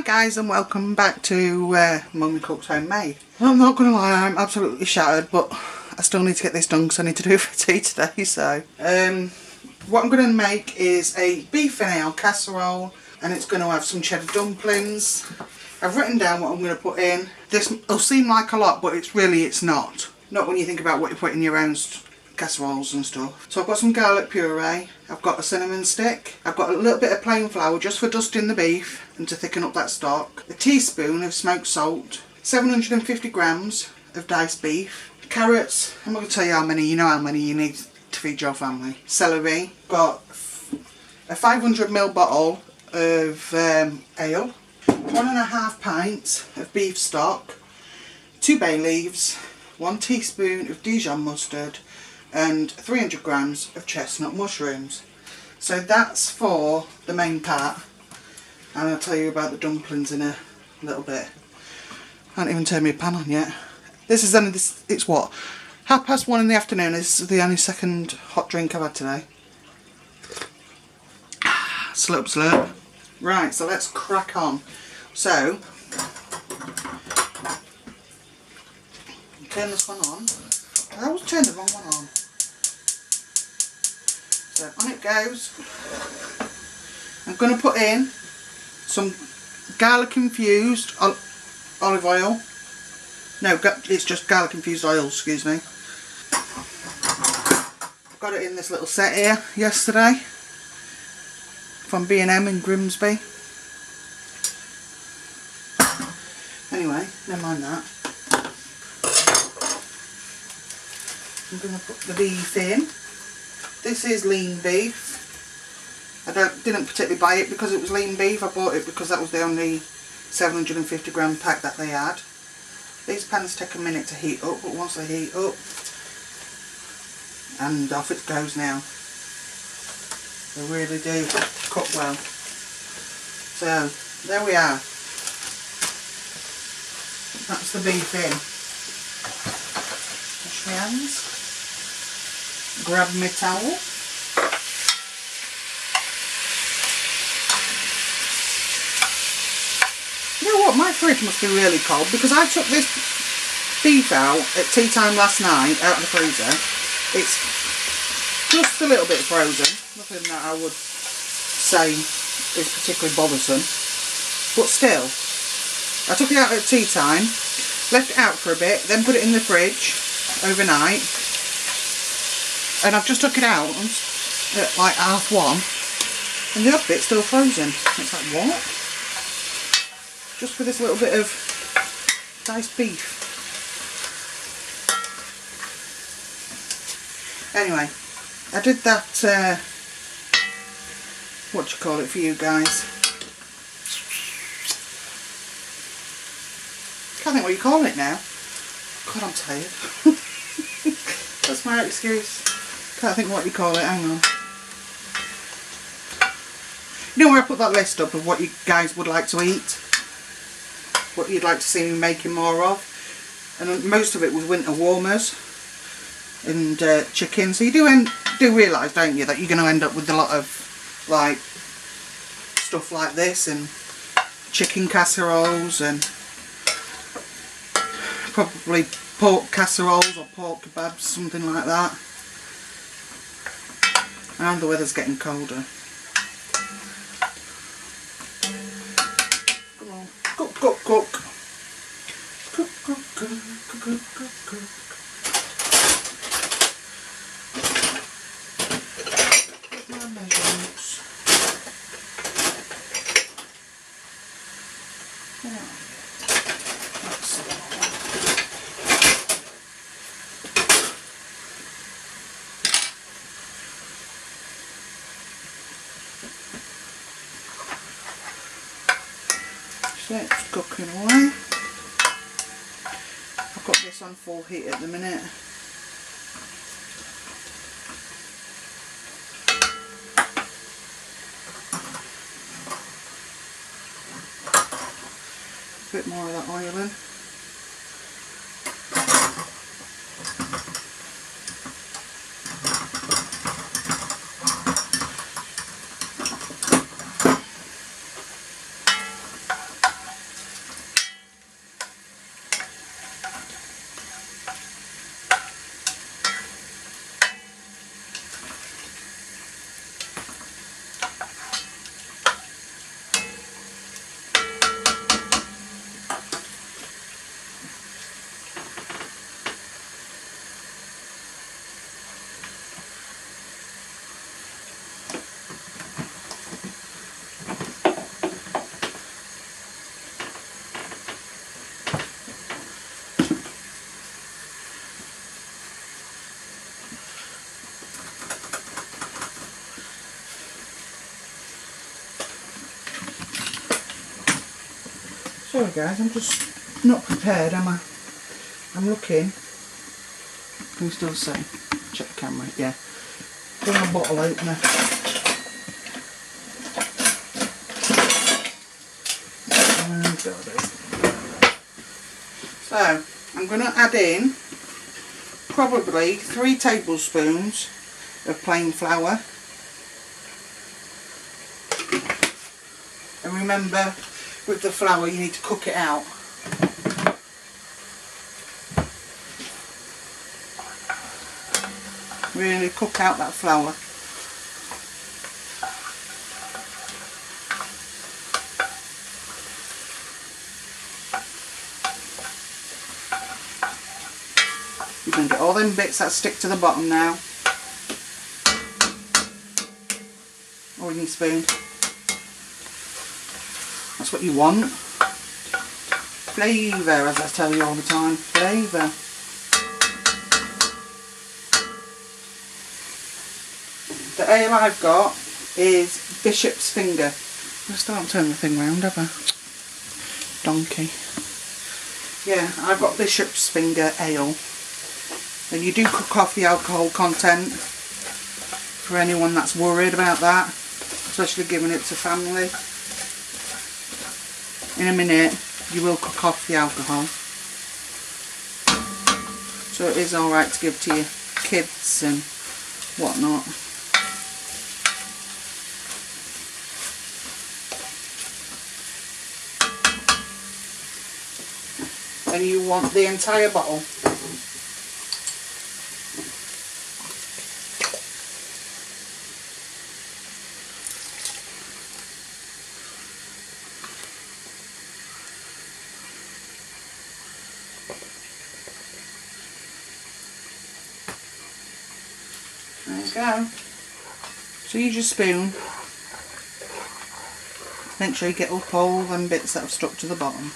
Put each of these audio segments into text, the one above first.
guys, and welcome back to Mummy Cooks Homemade. I'm not going to lie, I'm absolutely shattered, but I still need to get this done because I need to do it for tea today. So what I'm going to make is a beef fennel casserole, and it's going to have some cheddar dumplings. I've written down what I'm going to put in. This will seem like a lot, but it's not. Not when you think about what you put in your own casseroles and stuff. So I've got some garlic puree, I've got a cinnamon stick, I've got a little bit of plain flour just for dusting the beef and to thicken up that stock, a teaspoon of smoked salt, 750 grams of diced beef, carrots, I'm not going to tell you how many, you know how many you need to feed your family, celery, got a 500ml bottle of ale, 1.5 pints of beef stock, 2 bay leaves, 1 teaspoon of Dijon mustard, and 300 grams of chestnut mushrooms. So that's for the main part, and I'll tell you about the dumplings in a little bit. I haven't even turned my pan on yet. This is only it's what, 1:30 in the afternoon. This is the only second hot drink I've had today. Slurp slurp. Right, so let's crack on. So turn this one on. I always turn the wrong one on. So on it goes. I'm going to put in some garlic infused olive oil. No, it's just garlic infused oil, excuse me. I got it in this little set here yesterday from B&M in Grimsby. Anyway, never mind that. I'm going to put the beef in. This is lean beef. I didn't particularly buy it because it was lean beef. I bought it because that was the only 750 gram pack that they had. These pans take a minute to heat up, but once they heat up, and off it goes now. They really do cook well. So there we are. That's the beef in. Wash my hands. Grab my towel. You know what, my fridge must be really cold because I took this beef out at tea time last night out of the freezer. It's just a little bit frozen, nothing that I would say is particularly bothersome, but still, I took it out at tea time, left it out for a bit, then put it in the fridge overnight. And I've just took it out at like 1:30 and the other bit's still frozen. It's like, what? Just for this little bit of diced beef. Anyway, I did that, what do you call it for you guys? Can't think what you call it now. God, I'm tired. That's my excuse. Can't think what you call it, hang on. You know where I put that list up of what you guys would like to eat? What you'd like to see me making more of? And most of it was winter warmers and chicken. So you do realise, don't you, that you're going to end up with a lot of like stuff like this and chicken casseroles and probably pork casseroles or pork kebabs, something like that. And the weather's getting colder. Come on, cook, cook, cook. Cook, cook, cook, cook, cook, cook, cook. My measurements. So it's cooking away. I've got this on full heat at the minute. A bit more of that oil in. Sorry guys, I'm just not prepared, am I? I'm looking. Can you still see? Check the camera, yeah. Got my bottle opener. So, I'm going to add in probably 3 tablespoons of plain flour. And remember, with the flour you need to cook it out. Really cook out that flour. You can get all them bits that stick to the bottom now. Or in your spoon. That's what you want. Flavour, as I tell you all the time. Flavour. The ale I've got is Bishop's Finger. I still haven't turned the thing round, have I? Donkey. Yeah, I've got Bishop's Finger ale. And you do cook off the alcohol content, for anyone that's worried about that, especially giving it to family. In a minute you will cook off the alcohol, so it is alright to give to your kids and whatnot. And you want the entire bottle. There you go. So use your spoon. Make sure you get up all them bits that have stuck to the bottom.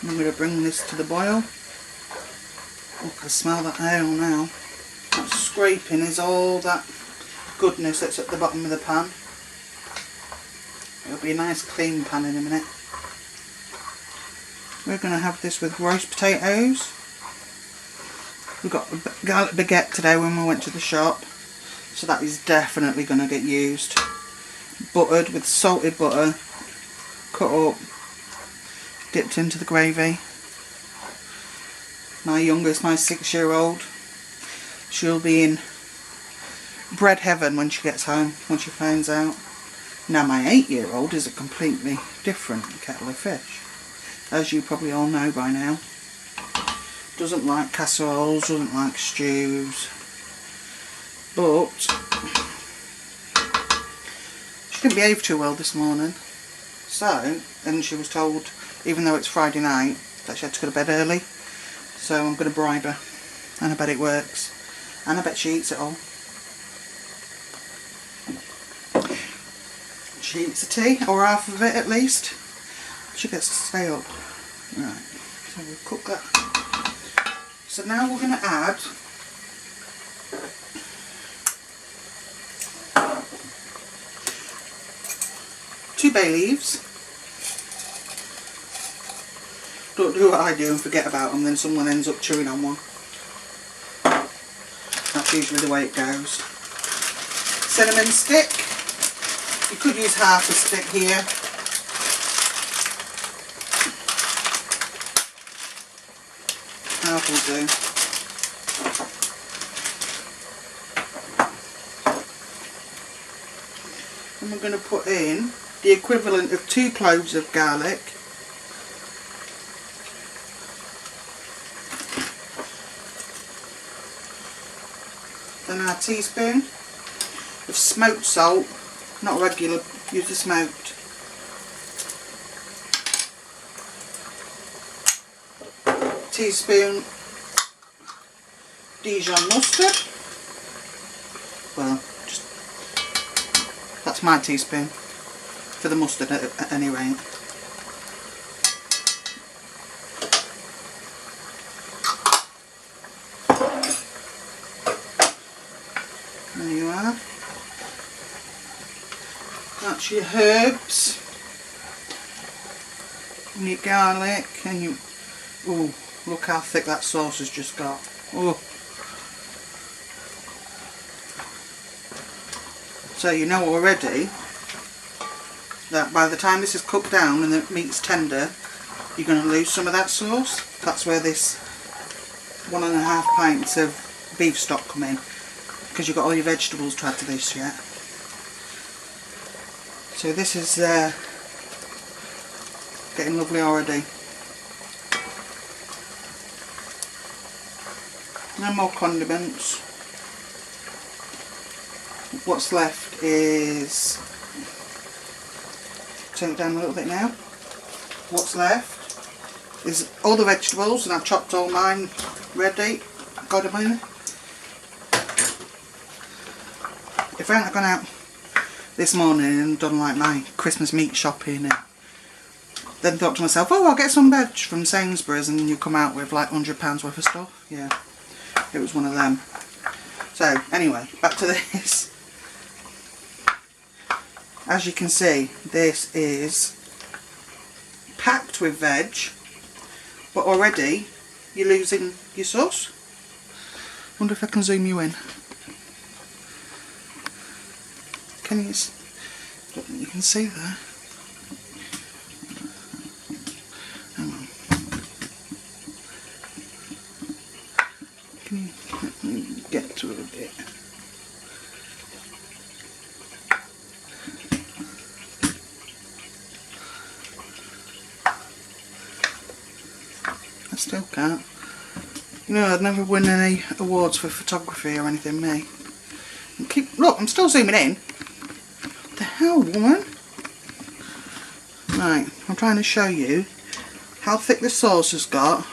I'm going to bring this to the boil. Oh, I can smell that ale now. That scraping is all that goodness that's at the bottom of the pan. It'll be a nice clean pan in a minute. We're going to have this with roast potatoes. We got a garlic baguette today when we went to the shop, so that is definitely going to get used. Buttered with salted butter, cut up, dipped into the gravy. My youngest, my 6-year-old, she'll be in bread heaven when she gets home, when she finds out. Now my 8-year-old is a completely different kettle of fish, as you probably all know by now. Doesn't like casseroles, doesn't like stews, but she didn't behave too well this morning. So, and she was told, even though it's Friday night, that she had to go to bed early. So I'm going to bribe her, and I bet it works, and I bet she eats it all. She eats the tea, or half of it at least. She gets to stay up. Right, so we'll cook that. So now we're going to add two bay leaves. Don't do what I do and forget about them, then someone ends up chewing on one. That's usually the way it goes. Cinnamon stick. You could use half a stick here. Half will do. And we're going to put in the equivalent of 2 cloves of garlic. Then our teaspoon of smoked salt, not regular, use the smoked. Teaspoon Dijon mustard. Well, just that's my teaspoon for the mustard at any rate. That's your herbs and your garlic and your... Ooh, look how thick that sauce has just got. Oh. So you know already that by the time this is cooked down and the meat's tender, you're going to lose some of that sauce. That's where this 1.5 pints of beef stock come in, because you've got all your vegetables to add to this yet. So this is getting lovely already. No more condiments. What's left is, turn it down a little bit now. What's left is all the vegetables, and I've chopped all mine ready. Got them in. If I hadn't gone out this morning and done like my Christmas meat shopping and then thought to myself, oh, I'll get some veg from Sainsbury's, and you come out with like £100 worth of stuff. Yeah, it was one of them. So anyway, back to this. As you can see, this is packed with veg, but already you're losing your sauce. Wonder if I can zoom you in. Can you? Don't think you can see there. Hang on. Can you let me get to it a bit? I still can't. You know, I'd never win any awards for photography or anything, me. Look, I'm still zooming in. What the hell, woman? Right, I'm trying to show you how thick the sauce has got.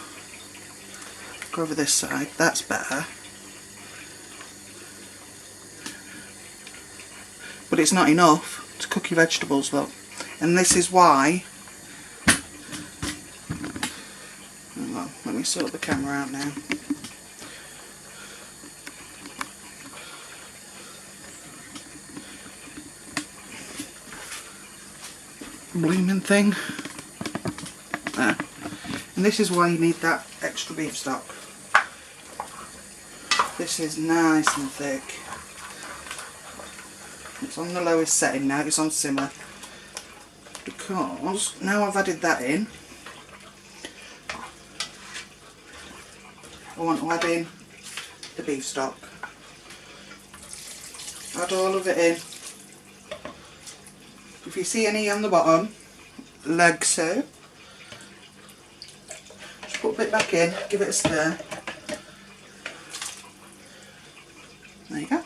Go over this side, that's better. But it's not enough to cook your vegetables, look. And this is why... Well, let me sort the camera out now. Blooming thing. There. And this is why you need that extra beef stock. This is nice and thick. It's on the lowest setting now, it's on simmer. Because now I've added that in, I want to add in the beef stock. Add all of it in. If you see any on the bottom, like so, just put a bit back in, give it a stir. There you go.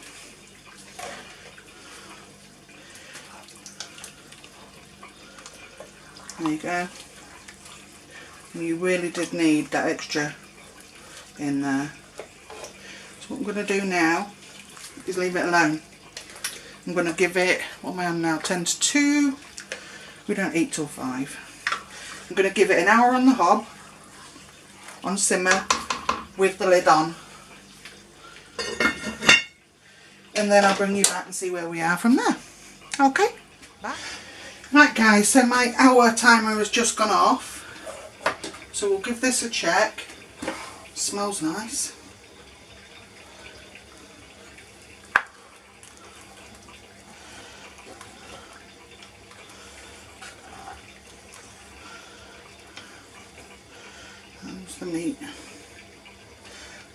There you go. And you really did need that extra in there. So what I'm going to do now is leave it alone. I'm going to give it, what am I on now, 10 to 2. We don't eat till 5. I'm going to give it an hour on the hob, on simmer, with the lid on. And then I'll bring you back and see where we are from there. Okay? Bye. Right guys, so my hour timer has just gone off. So we'll give this a check. Smells nice. How's the meat?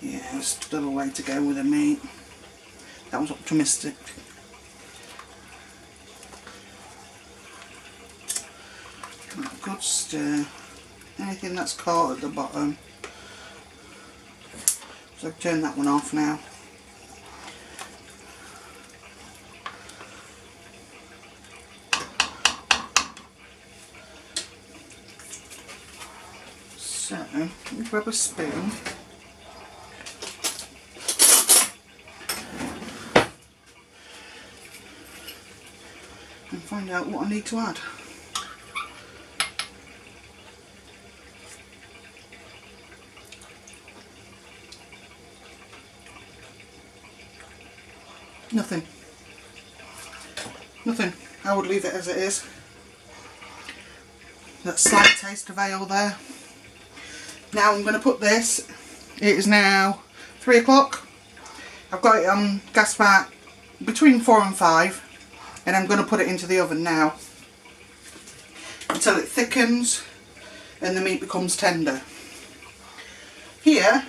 Yeah, there's still a way to go with the meat. That was optimistic. Good stir. Anything that's caught at the bottom. So I've turned that one off now. So, let me grab a spoon. And find out what I need to add. Nothing nothing. I would leave it as it is. That slight taste of ale there. Now I'm going to put this, it is now 3 o'clock. I've got it on gas mark between 4 and 5, and I'm going to put it into the oven now until it thickens and the meat becomes tender. Here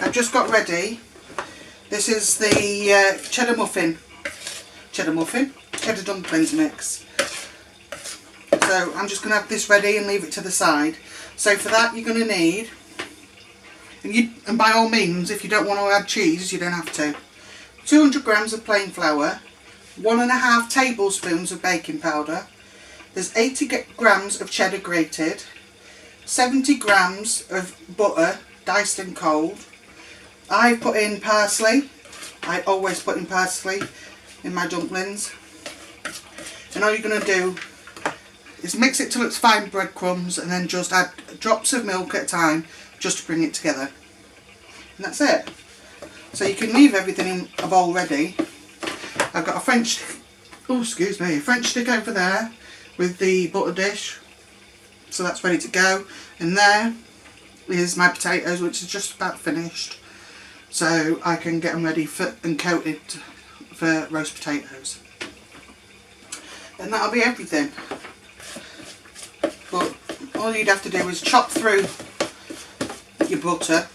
I've just got ready, this is the cheddar dumplings mix. So I'm just going to have this ready and leave it to the side. So for that you're going to need, and by all means if you don't want to add cheese you don't have to, 200 grams of plain flour, 1.5 tablespoons of baking powder, there's 80 grams of cheddar grated, 70 grams of butter diced and cold. I put in parsley, I always put in parsley in my dumplings, and all you're going to do is mix it till it's fine breadcrumbs and then just add drops of milk at a time just to bring it together. And that's it. So you can leave everything in a bowl ready. I've got a French stick over there with the butter dish. So that's ready to go. And there is my potatoes, which is just about finished. So I can get them ready and coated for roast potatoes. And that'll be everything. But all you'd have to do is chop through your butter.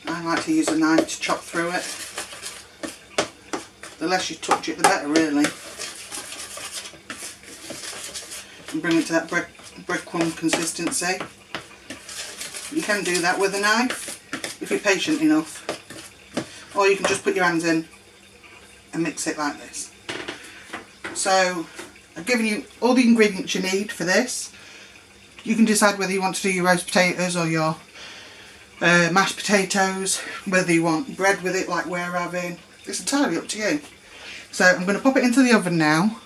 I like to use a knife to chop through it. The less you touch it the better really. And bring it to that breadcrumb consistency. You can do that with a knife if you're patient enough, or you can just put your hands in and mix it like this. So I've given you all the ingredients you need for this. You can decide whether you want to do your roast potatoes or your mashed potatoes, whether you want bread with it like we're having. It's entirely up to you. So I'm going to pop it into the oven now,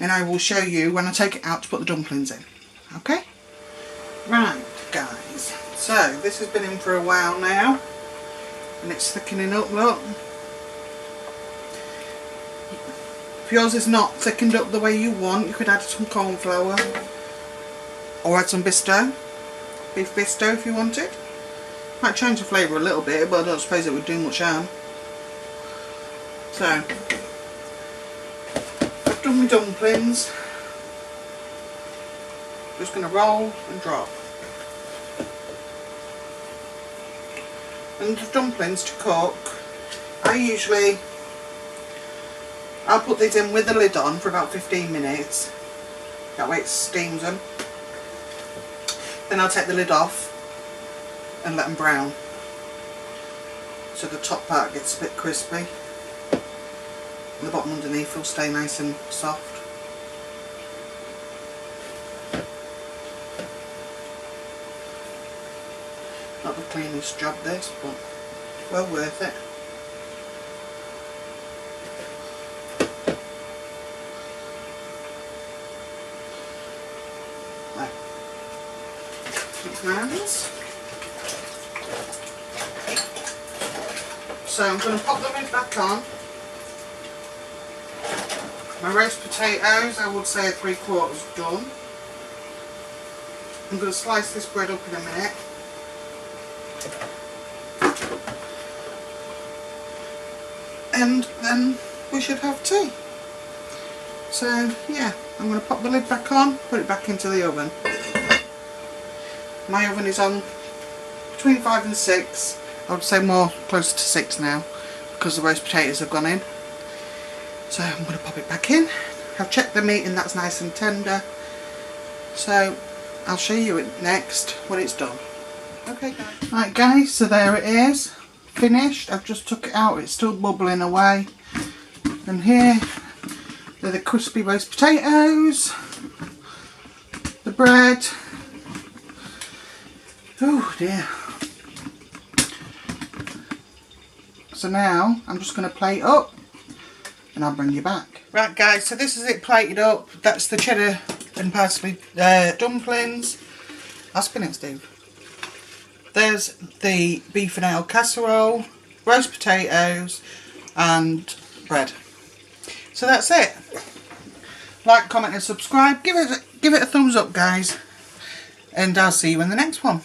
and I will show you when I take it out to put the dumplings in. Okay? Right guys, so this has been in for a while now and it's thickening up, look. If yours is not thickened up the way you want, you could add some corn flour or add some beef bisto if you wanted. Might change the flavour a little bit, but I don't suppose it would do much harm. So I've done my dumplings. Just going to roll and drop. And the dumplings to cook, I'll put these in with the lid on for about 15 minutes. That way it steams them. Then I'll take the lid off and let them brown. So the top part gets a bit crispy. And the bottom underneath will stay nice and soft. Not the cleanest job this, but well worth it. Right. Hands. So I'm going to pop the lid back on. My roast potatoes, I would say are 3/4 done. I'm going to slice this bread up in a minute. And then we should have tea. So yeah, I'm going to pop the lid back on, put it back into the oven. My oven is on between 5 and 6. I would say more closer to 6 now because the roast potatoes have gone in. So I'm going to pop it back in. I've checked the meat and that's nice and tender. So I'll show you it next when it's done. Okay guys. Right guys, so there it is. Finished. I've just took it out. It's still bubbling away. And here are the crispy roast potatoes. The bread. Oh dear. So now I'm just going to plate up and I'll bring you back. Right guys, so this is it plated up. That's the cheddar and parsley dumplings. I'll spin it, Steve. There's the beef and ale casserole, roast potatoes and bread. So that's it. Like, comment and subscribe. Give it a thumbs up, guys. And I'll see you in the next one.